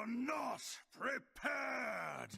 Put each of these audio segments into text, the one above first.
not prepared!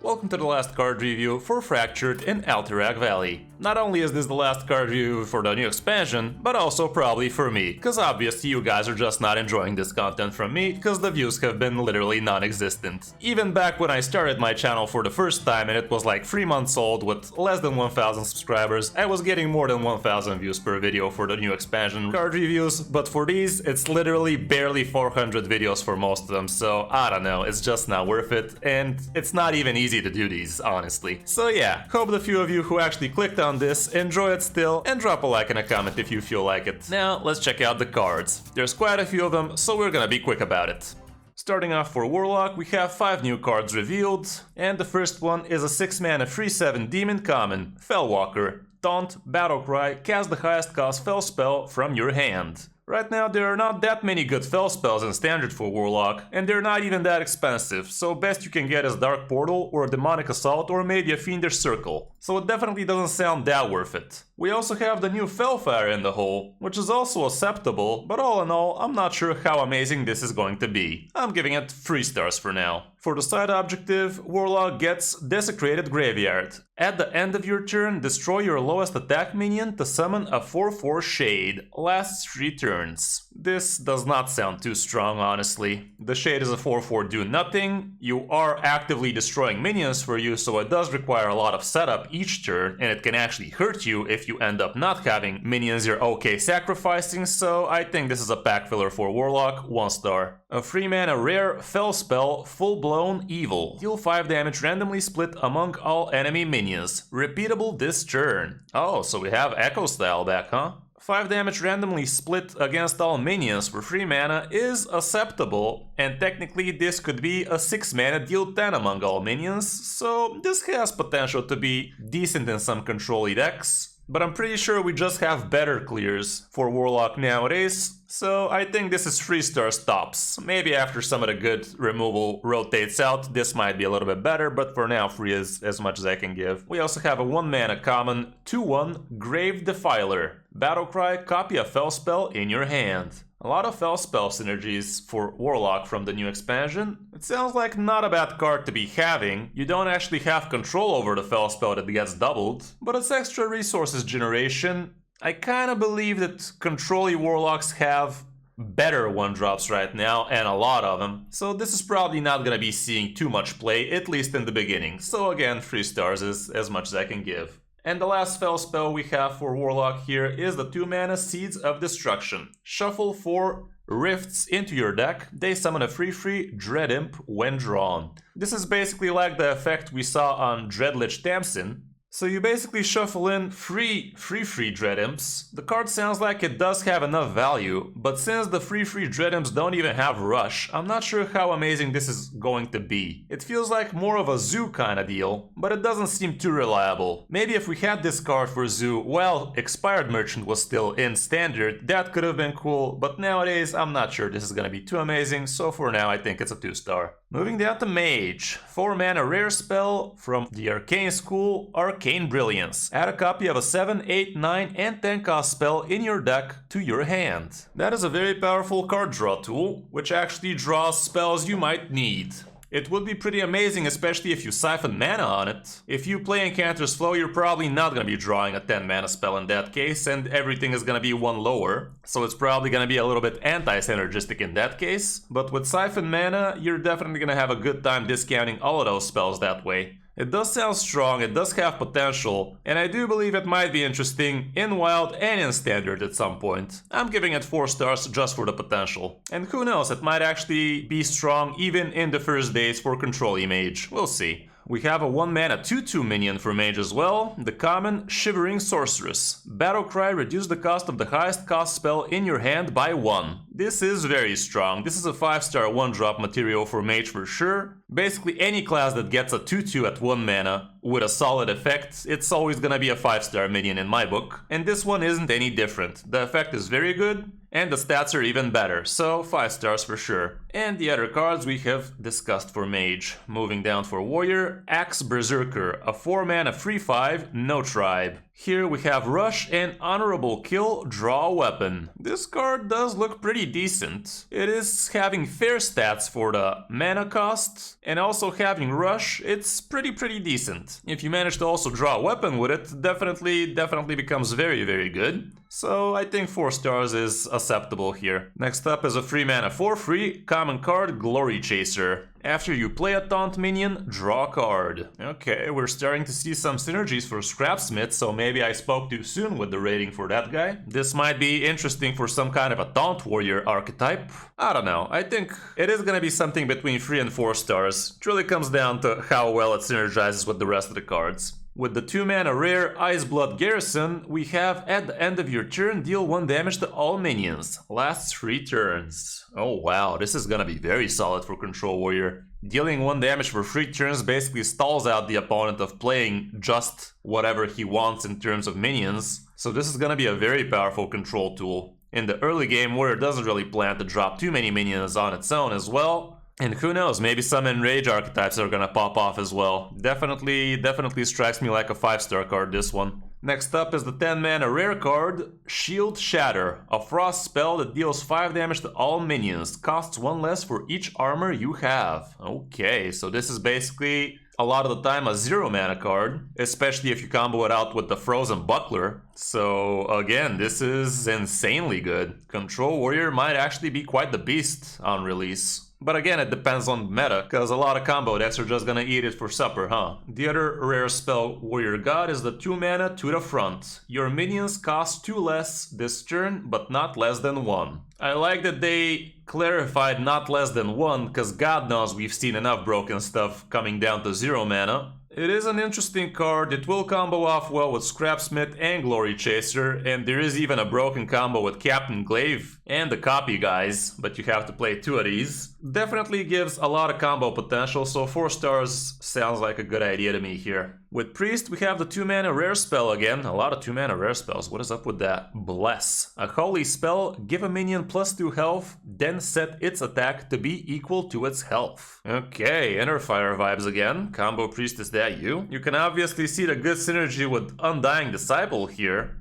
Welcome to the last card review for Fractured in Alterac Valley. Not only is this the last card review for the new expansion, but also probably for me, cause obviously you guys are just not enjoying this content from me, cause the views have been literally non-existent. Even back when I started my channel for the first time and it was like 3 months old with less than 1000 subscribers, I was getting more than 1000 views per video for the new expansion card reviews, but for these it's literally barely 400 videos for most of them, so I don't know, it's just not worth it, and it's not even easy to do these, honestly. So yeah, hope the few of you who actually clicked on this enjoy it still, and drop a like and a comment if you feel like it. Now let's check out the cards. There's quite a few of them, so we're gonna be quick about it. Starting off for Warlock, we have 5 new cards revealed, and the first one is a 6-mana 3/7 demon common, Fellwalker. Taunt, Battlecry, cast the highest cost Fel spell from your hand. Right now there are not that many good Fel spells in Standard for Warlock, and they're not even that expensive, so best you can get is Dark Portal or Demonic Assault or maybe a Fiendish Circle, so it definitely doesn't sound that worth it. We also have the new Felfire in the hole, which is also acceptable, but all in all, I'm not sure how amazing this is going to be. I'm giving it 3 stars for now. For the side objective, Warlock gets Desecrated Graveyard. At the end of your turn, destroy your lowest attack minion to summon a 4/4 Shade. Lasts 3 turns. This does not sound too strong, honestly. The Shade is a 4/4 do nothing. You are actively destroying minions for you, so it does require a lot of setup each turn, and it can actually hurt you if you end up not having minions you're okay sacrificing, so I think this is a pack filler for Warlock, 1 star. A 3-mana rare Fel spell, Full-Blown Evil. Deal 5 damage randomly split among all enemy minions. Repeatable this turn. Oh, so we have Echo style back, huh? 5 damage randomly split against all minions for 3 mana is acceptable, and technically this could be a 6 mana deal 10 among all minions, so this has potential to be decent in some control-y decks. But I'm pretty sure we just have better clears for Warlock nowadays, so I think this is 3 stars tops. Maybe after some of the good removal rotates out, this might be a little bit better, but for now 3 is as much as I can give. We also have a 1-mana common 2/1 Grave Defiler. Battlecry, copy a Fel spell in your hand. A lot of Fel spell synergies for Warlock from the new expansion. It sounds like not a bad card to be having. You don't actually have control over the Fel spell that gets doubled, but it's extra resources generation. I kinda believe that control-y Warlocks have better 1-drops right now, and a lot of them, so this is probably not gonna be seeing too much play, at least in the beginning. So again, 3 stars is as much as I can give. And the last Fel spell we have for Warlock here is the 2-mana Seeds of Destruction. Shuffle 4 Rifts into your deck, they summon a 3/3 Dread Imp when drawn. This is basically like the effect we saw on Dreadlich Tamsin. So you basically shuffle in 3/3 Dread Imps. The card sounds like it does have enough value, but since the 3/3 Dread Imps don't even have Rush, I'm not sure how amazing this is going to be. It feels like more of a Zoo kind of deal, but it doesn't seem too reliable. Maybe if we had this card for Zoo while Expired Merchant was still in Standard, that could have been cool, but nowadays I'm not sure this is gonna be too amazing, so for now I think it's a 2 star. Moving down to Mage. 4-mana rare spell from the Arcane School, Arcane Brilliance. Add a copy of a 7, 8, 9, and 10 cost spell in your deck to your hand. That is a very powerful card draw tool, which actually draws spells you might need. It would be pretty amazing, especially if you siphon mana on it. If you play Incanter's Flow, you're probably not gonna be drawing a 10 mana spell in that case, and everything is gonna be 1 lower, so it's probably gonna be a little bit anti-synergistic in that case. But with siphon mana, you're definitely gonna have a good time discounting all of those spells that way. It does sound strong, it does have potential, and I do believe it might be interesting in Wild and in Standard at some point. I'm giving it 4 stars just for the potential. And who knows, it might actually be strong even in the first days for Control-y Mage. We'll see. We have a 1-mana 2/2 minion for Mage as well, the common Shivering Sorceress. Battlecry, reduce the cost of the highest cost spell in your hand by 1. This is very strong. This is a 5-star 1-drop material for Mage for sure. Basically any class that gets a 2/2 at 1 mana with a solid effect, it's always gonna be a 5-star minion in my book. And this one isn't any different. The effect is very good, and the stats are even better, so 5 stars for sure. And the other cards we have discussed for Mage. Moving down for Warrior, Axe Berserker, a 4-mana 3/5, no tribe. Here we have Rush and Honorable Kill, draw a weapon. This card does look pretty decent. It is having fair stats for the mana cost, and also having Rush, it's pretty decent. If you manage to also draw a weapon with it, definitely becomes very good. So I think 4 stars is acceptable here. Next up is a 3-mana 4/3, common card, Glory Chaser. After you play a taunt minion, draw a card. Okay, we're starting to see some synergies for Scrapsmith, so maybe I spoke too soon with the rating for that guy. This might be interesting for some kind of a taunt warrior archetype. I don't know, I think it is gonna be something between 3 and 4 stars. It really comes down to how well it synergizes with the rest of the cards. With the 2-mana rare Iceblood Garrison, we have at the end of your turn deal 1 damage to all minions. Lasts 3 turns. Oh wow, this is gonna be very solid for Control Warrior. Dealing 1 damage for 3 turns basically stalls out the opponent of playing just whatever he wants in terms of minions. So this is gonna be a very powerful control tool. In the early game, Warrior doesn't really plan to drop too many minions on its own as well. And who knows, maybe some Enrage archetypes are gonna pop off as well. Definitely strikes me like a 5-star card, this one. Next up is the 10-mana rare card, Shield Shatter, a frost spell that deals 5 damage to all minions, costs 1 less for each armor you have. Okay, so this is basically a lot of the time a 0-mana card, especially if you combo it out with the Frozen Buckler. So again, this is insanely good. Control Warrior might actually be quite the beast on release. But again, it depends on meta, because a lot of combo decks are just gonna eat it for supper, huh? The other rare spell Warrior God is the 2-mana To the Front. Your minions cost 2 less this turn, but not less than 1. I like that they clarified not less than 1, because God knows we've seen enough broken stuff coming down to 0 mana. It is an interesting card, it will combo off well with Scrapsmith and Glory Chaser, and there is even a broken combo with Captain Glaive and the Copy guys, but you have to play 2 of these. Definitely gives a lot of combo potential, so 4 stars sounds like a good idea to me here. With Priest, we have the 2-mana rare spell again. A lot of 2-mana rare spells. What is up with that? Bless. A holy spell, give a minion +2 health, then set its attack to be equal to its health. Okay, Inner Fire vibes again. Combo Priest, is that you? You can obviously see the good synergy with Undying Disciple here,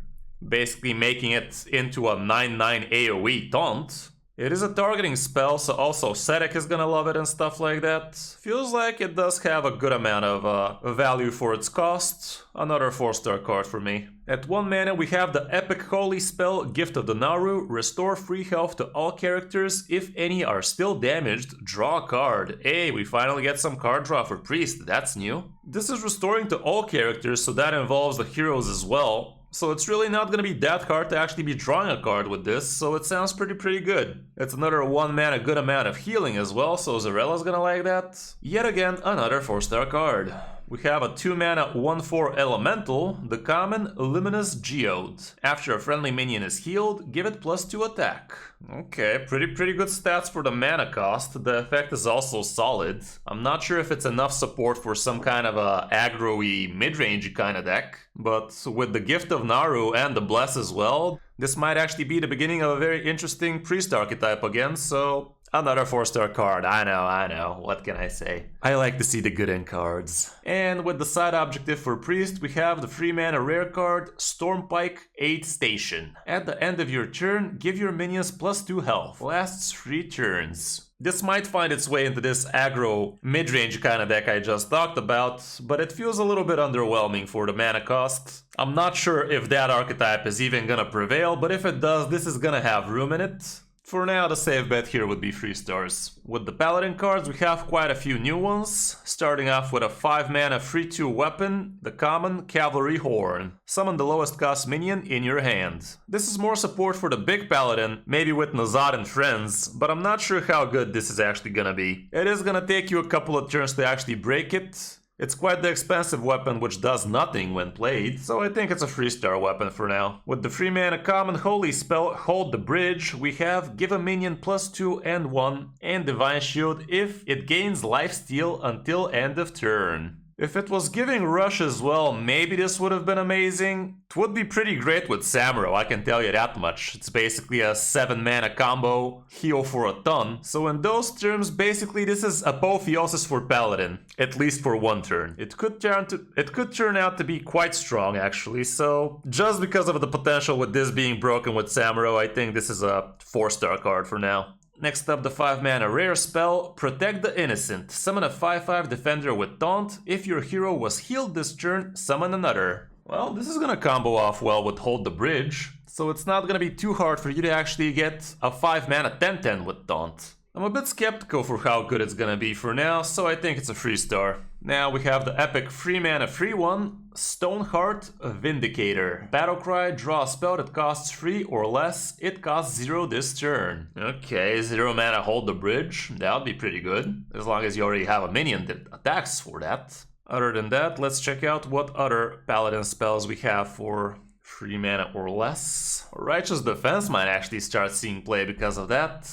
basically making it into a 9/9 AoE taunt. It is a targeting spell, so also Sedek is gonna love it and stuff like that. Feels like it does have a good amount of value for its cost. Another 4-star card for me. At 1 mana we have the epic holy spell Gift of the Naru. Restore 3 health to all characters. If any are still damaged, draw a card. Hey, we finally get some card draw for Priest, that's new. This is restoring to all characters, so that involves the heroes as well. So it's really not gonna be that hard to actually be drawing a card with this, so it sounds pretty good. It's another 1 mana good amount of healing as well, so Zarella's gonna like that. Yet again, another 4-star card. We have a 2-mana 1/4 elemental, the common Luminous Geode. After a friendly minion is healed, give it +2 attack. Okay, pretty good stats for the mana cost. The effect is also solid. I'm not sure if it's enough support for some kind of a aggro-y mid-range kind of deck, but with the Gift of Naru and the Bless as well, this might actually be the beginning of a very interesting Priest archetype again, so another 4-star card. I know, what can I say? I like to see the good in cards. And with the side objective for Priest, we have the 3-mana rare card, Stormpike Aid Station. At the end of your turn, give your minions +2 health. Lasts 3 turns. This might find its way into this aggro mid-range kind of deck I just talked about, but it feels a little bit underwhelming for the mana cost. I'm not sure if that archetype is even gonna prevail, but if it does, this is gonna have room in it. For now, the safe bet here would be 3 stars. With the Paladin cards, we have quite a few new ones, starting off with a 5-mana 3/2 weapon, the common Cavalry Horn. Summon the lowest cost minion in your hand. This is more support for the big Paladin, maybe with Nazad and friends, but I'm not sure how good this is actually gonna be. It is gonna take you a couple of turns to actually break it. It's quite the expensive weapon which does nothing when played, so I think it's a 3-star weapon for now. With the 3-mana common holy spell Hold the Bridge, we have give a minion +2 and 1 and Divine Shield if it gains lifesteal until end of turn. If it was giving rush as well, maybe this would have been amazing. It would be pretty great with Samuro, I can tell you that much. It's basically a 7 mana combo, heal for a ton. So in those terms, basically this is apotheosis for Paladin, at least for one turn. It could turn out to be quite strong actually, so just because of the potential with this being broken with Samuro, I think this is a 4-star card for now. Next up, the 5 mana rare spell, Protect the Innocent. Summon a 5/5 defender with Taunt. If your hero was healed this turn, summon another. Well, this is gonna combo off well with Hold the Bridge, so it's not gonna be too hard for you to actually get a 5 mana 10/10 with Taunt. I'm a bit skeptical for how good it's gonna be for now, so I think it's a 3-star. Now we have the epic 3 mana 3/1, Stoneheart Vindicator. Battlecry, draw a spell that costs 3 or less, it costs 0 this turn. Okay, 0 mana Hold the Bridge, that would be pretty good, as long as you already have a minion that attacks for that. Other than that, let's check out what other Paladin spells we have for 3 mana or less. Righteous Defense might actually start seeing play because of that.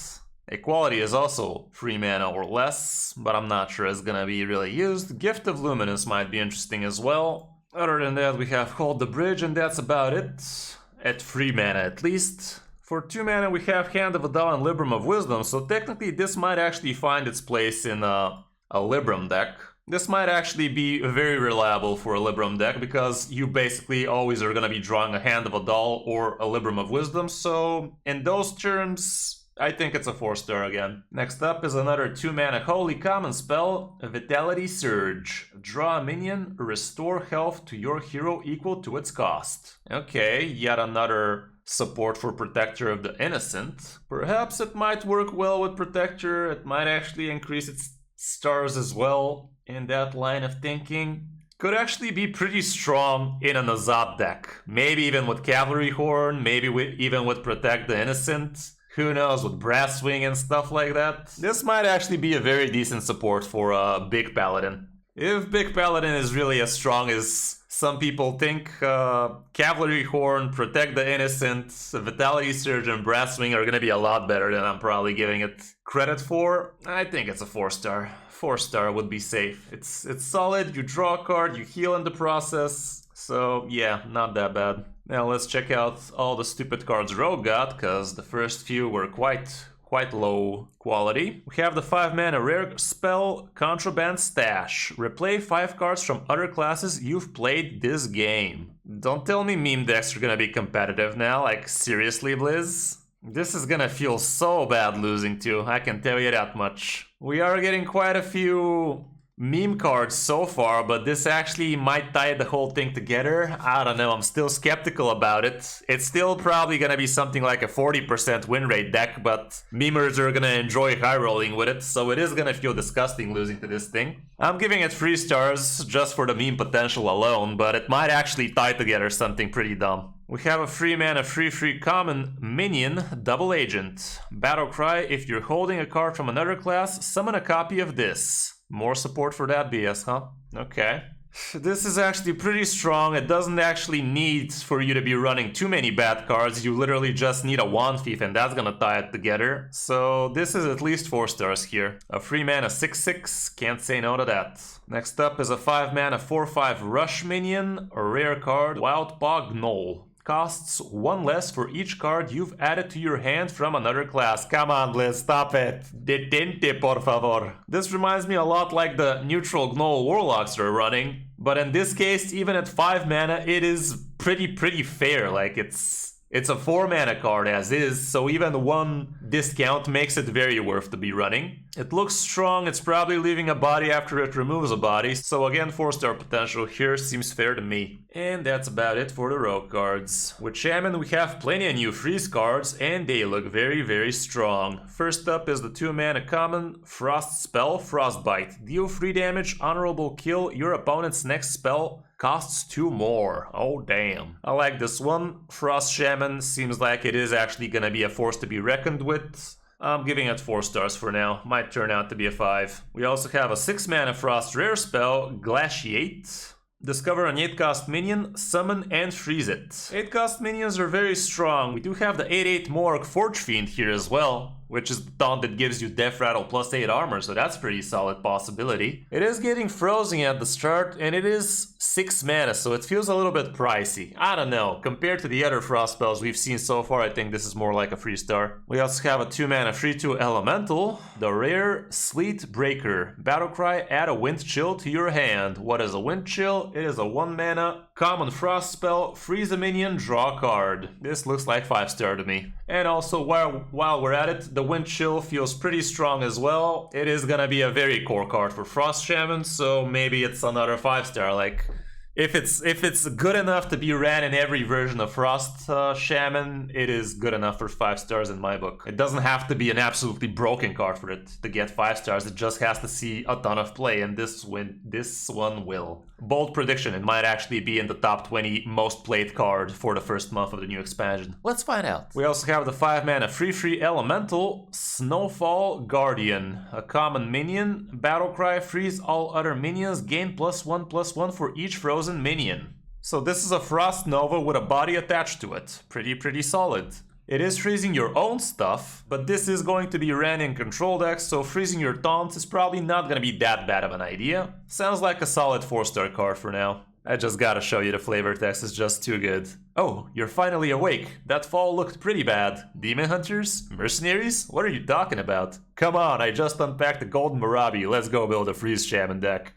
Equality is also 3 mana or less, but I'm not sure it's gonna be really used. Gift of Luminance might be interesting as well. Other than that, we have Hold the Bridge, and that's about it. At 3 mana at least. For 2 mana, we have Hand of Adal and Libram of Wisdom, so technically this might actually find its place in a Libram deck. This might actually be very reliable for a Libram deck, because you basically always are gonna be drawing a Hand of Adal or a Libram of Wisdom, so in those terms, I think it's a 4-star again. Next up is another 2 mana holy common spell, Vitality Surge. Draw a minion, restore health to your hero equal to its cost. Okay, yet another support for Protector of the Innocent. Perhaps it might work well with Protector, it might actually increase its stars as well in that line of thinking. Could actually be pretty strong in an Azad deck. Maybe even with Cavalry Horn, maybe even with Protect the Innocent. Who knows, with Brasswing and stuff like that. This might actually be a very decent support for a Big Paladin. If Big Paladin is really as strong as some people think, Cavalry Horn, Protect the Innocent, Vitality Surge, and Brasswing are gonna be a lot better than I'm probably giving it credit for. I think it's a 4-star. 4-star would be safe. It's solid, you draw a card, you heal in the process. So yeah, not that bad. Now let's check out all the stupid cards Rogue got, because the first few were quite low quality. We have the 5 mana rare spell, Contraband Stash. Replay 5 cards from other classes you've played this game. Don't tell me meme decks are gonna be competitive now, like seriously, Blizz? This is gonna feel so bad losing to, I can tell you that much. We are getting quite a few meme cards so far, but this actually might tie the whole thing together. I don't know, I'm still skeptical about it. It's still probably gonna be something like a 40% win rate deck, but memers are gonna enjoy high rolling with it, so it is gonna feel disgusting losing to this thing. I'm giving it 3 stars just for the meme potential alone, but it might actually tie together something pretty dumb. We have a 3 mana 3/3 common minion, Double Agent. Battlecry, if you're holding a card from another class, summon a copy of this. More support for that BS, huh? Okay. This is actually pretty strong. It doesn't actually need for you to be running too many bad cards. You literally just need a Wand Thief and that's gonna tie it together. So this is at least 4 stars here. A 3 mana 6/6, can't say no to that. Next up is a 5 mana 4/5 rush minion, a rare card, Wildpaw Gnoll. Costs 1 less for each card you've added to your hand from another class. Come on, Blizz, stop it. Detente, por favor. This reminds me a lot like the neutral Gnoll Warlocks are running, but in this case, even at 5 mana, it is pretty fair. Like, it's a 4 mana card as is, so even 1 discount makes it very worth to be running. It looks strong, it's probably leaving a body after it removes a body, so again 4-star potential here seems fair to me. And that's about it for the rogue cards. With Shaman we have plenty of new freeze cards, and they look very strong. First up is the 2 mana common Frost spell, Frostbite. Deal 3 damage, honorable kill your opponent's next spell. Costs 2 more. Oh damn. I like this one. Frost Shaman seems like it is actually gonna be a force to be reckoned with. I'm giving it 4 stars for now. Might turn out to be a 5. We also have a 6 mana Frost rare spell, Glaciate. Discover an 8-cost minion, summon and freeze it. 8-cost minions are very strong. We do have the 8/8 Morg Forge Fiend here as well. which is the taunt that gives you Death Rattle plus 8 armor, so that's pretty solid possibility. It is getting frozen at the start, and it is 6 mana, so it feels a little bit pricey. I don't know, compared to the other frost spells we've seen so far, I think this is more like a 3-star. We also have a 2 mana 3/2 elemental, the rare Sleet Breaker. Battlecry, add a Wind Chill to your hand. What is a Wind Chill? It is a 1 mana common frost spell, freeze a minion, draw a card. This looks like 5-star to me. And also, while we're at it, the Wind Chill feels pretty strong as well. It is gonna be a very core card for Frost Shaman, so maybe it's another 5-star. Like, if it's good enough to be ran in every version of Frost Shaman, it is good enough for 5-stars in my book. It doesn't have to be an absolutely broken card for it to get 5-stars. It just has to see a ton of play, and this one will. Bold prediction, it might actually be in the top 20 most played card for the first month of the new expansion. Let's find out. We also have the 5 mana 3/3 elemental, Snowfall Guardian. A common minion, Battlecry, freeze all other minions, gain +1/+1 for each frozen minion. So this is a Frost Nova with a body attached to it. Pretty solid. It is freezing your own stuff, but this is going to be ran in control decks, so freezing your taunts is probably not going to be that bad of an idea. Sounds like a solid 4-star card for now. I just gotta show you the flavor text, is just too good. Oh, you're finally awake. That fall looked pretty bad. Demon Hunters? Mercenaries? What are you talking about? Come on, I just unpacked the Golden Marabi. Let's go build a Freeze Shaman deck.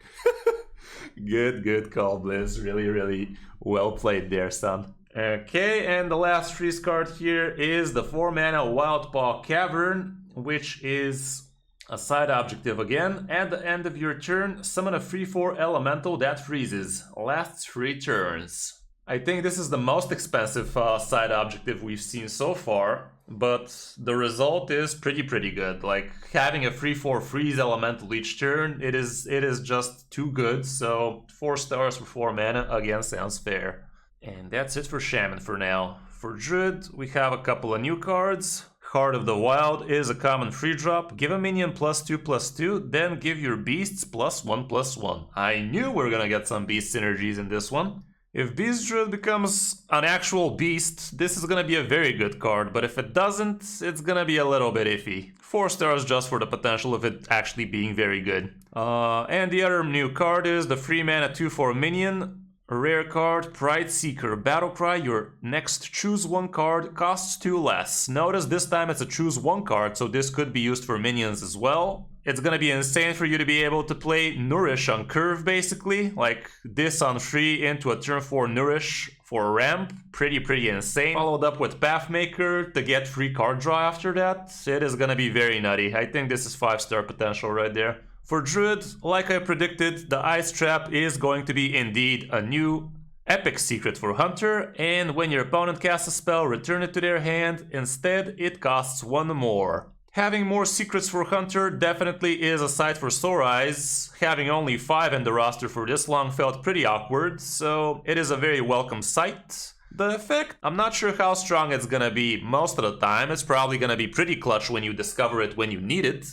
Good call, Blizz. Really well played there, son. Okay, and the last freeze card here is the 4 mana Wildpaw Cavern, which is a side objective again. At the end of your turn, summon a 3/4 elemental that freezes. Lasts 3 turns. I think this is the most expensive side objective we've seen so far, but the result is pretty good. Like, having a 3/4 freeze elemental each turn, it is just too good, so 4 stars for 4 mana again sounds fair. And that's it for Shaman for now. For Druid, we have a couple of new cards. Heart of the Wild is a common free drop. Give a minion +2/+2, then give your beasts +1/+1. I knew we were gonna get some beast synergies in this one. If Beast Druid becomes an actual beast, this is gonna be a very good card, but if it doesn't, it's gonna be a little bit iffy. 4 stars just for the potential of it actually being very good. And the other new card is the 3 mana 2/4 minion. A rare card, Pride Seeker. Battlecry, your next choose 1 card costs 2 less. Notice this time it's a choose 1 card, so this could be used for minions as well. It's gonna be insane for you to be able to play Nourish on curve, basically. Like this on 3 into a turn 4 Nourish for a ramp. Pretty insane. Followed up with Pathmaker to get free card draw after that. It is gonna be very nutty. I think this is 5-star potential right there. For Druid, like I predicted, the Ice Trap is going to be indeed a new epic secret for Hunter, and when your opponent casts a spell, return it to their hand. Instead, it costs 1 more. Having more secrets for Hunter definitely is a sight for sore eyes. Having only 5 in the roster for this long felt pretty awkward, so it is a very welcome sight. The effect, I'm not sure how strong it's gonna be most of the time. It's probably gonna be pretty clutch when you discover it when you need it.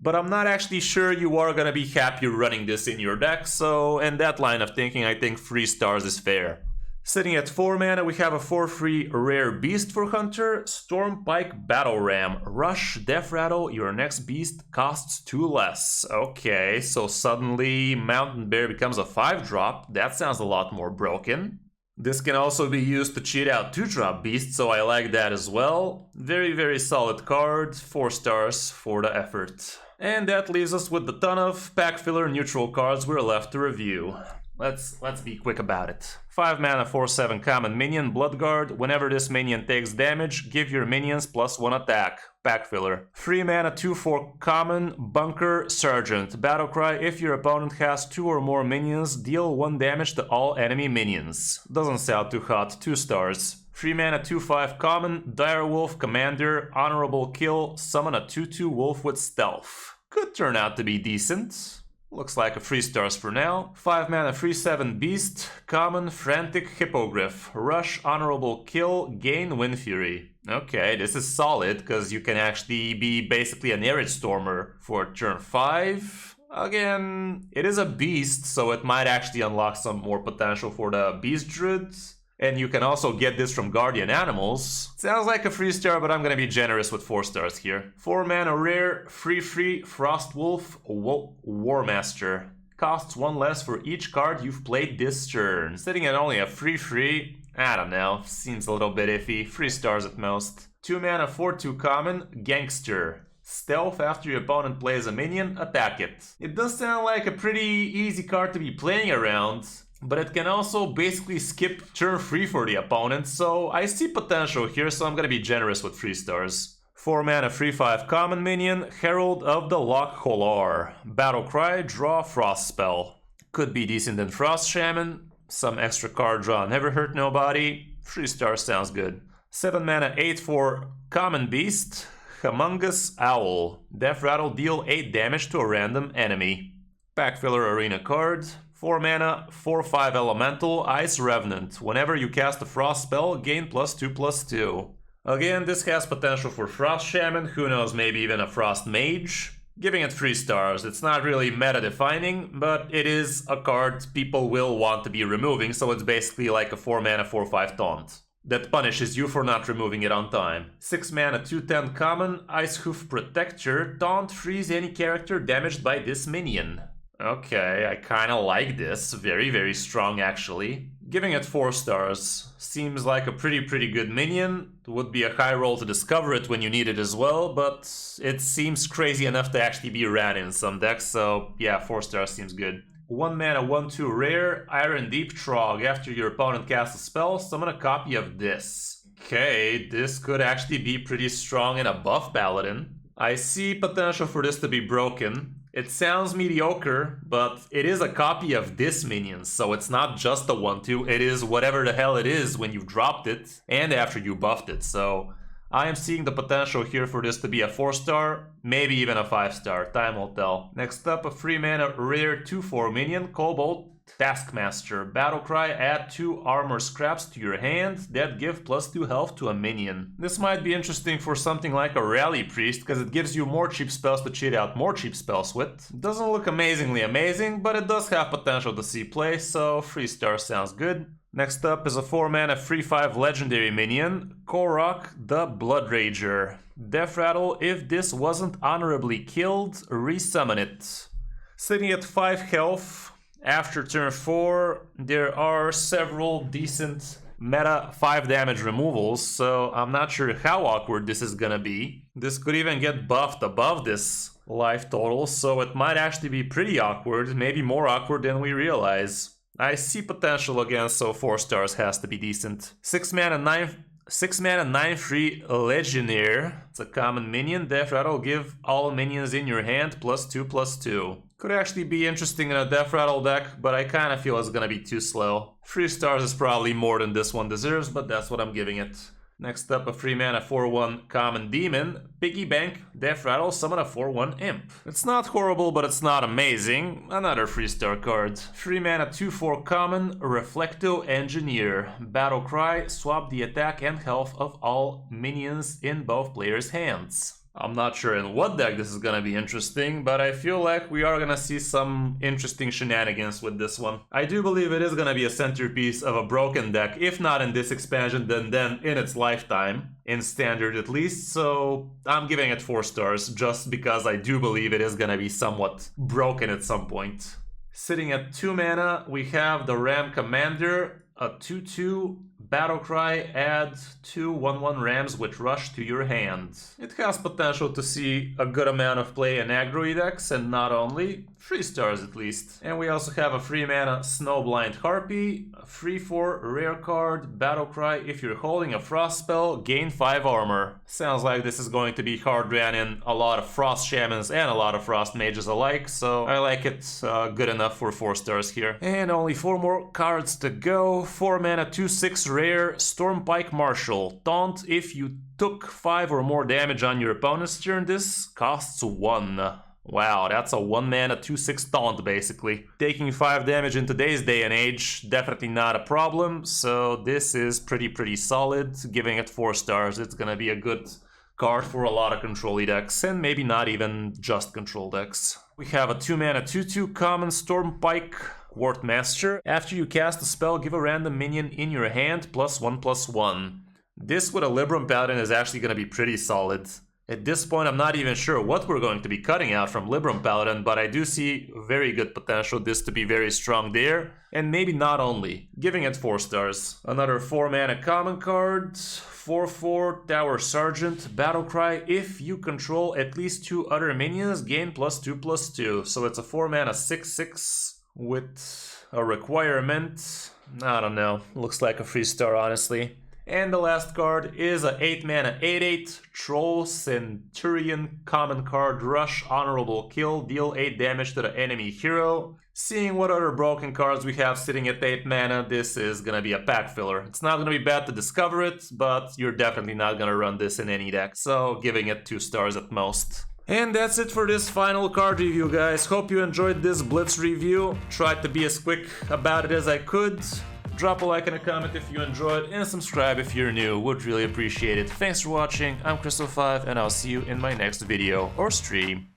But I'm not actually sure you are gonna be happy running this in your deck, so in that line of thinking, I think 3 stars is fair. Sitting at 4 mana, we have a 4/3 rare beast for Hunter, Stormpike Battle Ram. Rush, Death Rattle, your next beast costs 2 less. Okay, so suddenly Mountain Bear becomes a 5-drop. That sounds a lot more broken. This can also be used to cheat out 2-drop beasts, so I like that as well. Very solid card, 4 stars for the effort. And that leaves us with the ton of pack filler neutral cards we're left to review. Let's be quick about it. 5 mana 4/7 common minion, Bloodguard. Whenever this minion takes damage, give your minions +1 attack. Pack filler. 3 mana 2/4 common, Bunker Sergeant. Battlecry, if your opponent has 2 or more minions, deal 1 damage to all enemy minions. Doesn't sound too hot, 2 stars. 3 mana 2/5 common, Direwolf Commander. Honorable kill, summon a 2/2 wolf with stealth. Could turn out to be decent. Looks like a 3 stars for now. 5 mana 3/7 beast, common, Frantic Hippogriff. Rush, honorable kill, gain Wind Fury. Okay, this is solid, because you can actually be basically an Arid Stormer for turn 5. Again, it is a beast, so it might actually unlock some more potential for the Beast Druid. And you can also get this from Guardian Animals. Sounds like a 3-star, but I'm gonna be generous with 4 stars here. 4 mana rare, free, Frost Wolf, War Master. Costs 1 less for each card you've played this turn. Sitting at only a free, I don't know, seems a little bit iffy. 3 stars at most. 2 mana 4/2 common, Gangster. Stealth after your opponent plays a minion, attack it. It does sound like a pretty easy card to be playing around, but it can also basically skip turn 3 for the opponent, so I see potential here, so I'm gonna be generous with 3 stars. 4 mana 3/5 common minion, Herald of the Loch Holar. Battle Cry, draw Frost spell. Could be decent in Frost Shaman, some extra card draw never hurt nobody. 3 stars sounds good. 7 mana 8/4 common beast, Humongous Owl. Death Rattle, deal 8 damage to a random enemy. Packfiller Arena card. 4 mana, 4/5 Elemental, Ice Revenant. Whenever you cast a Frost spell, gain +2/+2. Again, this has potential for Frost Shaman, who knows, maybe even a Frost Mage. Giving it 3 stars. It's not really meta-defining, but it is a card people will want to be removing, so it's basically like a 4 mana, 4/5 taunt that punishes you for not removing it on time. 6 mana 2/10 common, Ice Hoof Protector, taunt freeze any character damaged by this minion. Okay, I kinda like this. Very strong actually. Giving it 4 stars. Seems like a pretty good minion. Would be a high roll to discover it when you need it as well, but it seems crazy enough to actually be ran in some decks, so yeah, 4 stars seems good. 1 mana 1/2 rare, Iron Deep Trog. After your opponent casts a spell, summon a copy of this. Okay, this could actually be pretty strong in a buff Paladin. I see potential for this to be broken. It sounds mediocre, but it is a copy of this minion, so it's not just a 1/2, it is whatever the hell it is when you've dropped it and after you buffed it, so I am seeing the potential here for this to be a 4-star, maybe even a 5-star, time will tell. Next up, a 3 mana rare 2/4 minion, Cobalt Taskmaster. Battle Cry, add 2 armor scraps to your hand that give +2 health to a minion. This might be interesting for something like a Rally Priest, because it gives you more cheap spells to cheat out more cheap spells with. Doesn't look amazingly amazing, but it does have potential to see play, so 3 stars sounds good. Next up is a 4 mana 3/5 legendary minion, Korok the Blood Rager. Death Rattle, if this wasn't honorably killed, resummon it. Sitting at 5 health, after turn 4, there are several decent meta 5 damage removals, so I'm not sure how awkward this is gonna be. This could even get buffed above this life total, so it might actually be pretty awkward, maybe more awkward than we realize. I see potential again, so 4 stars has to be decent. 6 mana 9/3 Legionnaire. It's a common minion. Death Rattle, give all minions in your hand +2/+2. Could actually be interesting in a Death Rattle deck, but I kinda feel it's gonna be too slow. 3 stars is probably more than this one deserves, but that's what I'm giving it. Next up, a 3 mana 4/1 common demon, Piggy Bank, Death Rattle, summon a 4/1 imp. It's not horrible, but it's not amazing. Another 3-star card. 3 mana 2/4 common, Reflecto Engineer. Battle Cry, swap the attack and health of all minions in both players' hands. I'm not sure in what deck this is gonna be interesting, but I feel like we are gonna see some interesting shenanigans with this one. I do believe it is gonna be a centerpiece of a broken deck, if not in this expansion, then in its lifetime, in standard at least, so I'm giving it 4 stars, just because I do believe it is gonna be somewhat broken at some point. Sitting at 2 mana, we have the Ram Commander, a 2/2 Battle Cry, add 2 1/1 Rams with Rush to your hand. It has potential to see a good amount of play in aggro decks, and not only, 3 stars at least. And we also have a 3 mana Snowblind Harpy, a 3/4 rare card, Battle Cry, if you're holding a Frost spell, gain 5 armor. Sounds like this is going to be hard ran in a lot of Frost Shamans and a lot of Frost Mages alike, so I like it good enough for 4 stars here. And only 4 more cards to go. 4 mana 2/6 rare, Stormpike Marshal. Taunt, if you took 5 or more damage on your opponent's turn, this costs 1. Wow, that's a 1 mana 2/6 taunt basically. Taking 5 damage in today's day and age, definitely not a problem, so this is pretty solid. Giving it 4 stars, it's gonna be a good card for a lot of control decks, and maybe not even just control decks. We have a 2 mana 2/2 common Stormpike Ward Master. After you cast a spell, give a random minion in your hand +1/+1. This with a Libram Paladin is actually going to be pretty solid. At this point, I'm not even sure what we're going to be cutting out from Libram Paladin, but I do see very good potential this to be very strong there. And maybe not only. Giving it 4 stars. Another 4-mana common card. 4/4 Tower Sergeant. Battlecry. If you control at least 2 other minions, gain +2/+2. So it's a 4-mana 6/6 with a requirement. I don't know. Looks like a 3-star, honestly. And the last card is a 8-mana 8/8 Troll Centurion common card. Rush, Honorable Kill, deal 8 damage to the enemy hero. Seeing what other broken cards we have sitting at 8 mana, this is gonna be a pack filler. It's not gonna be bad to discover it, but you're definitely not gonna run this in any deck, so giving it 2 stars at most. And that's it for this final card review, guys. Hope you enjoyed this Blitz review. Tried to be as quick about it as I could. Drop a like and a comment if you enjoyed, and subscribe if you're new, would really appreciate it. Thanks for watching, I'm Kris05, and I'll see you in my next video or stream.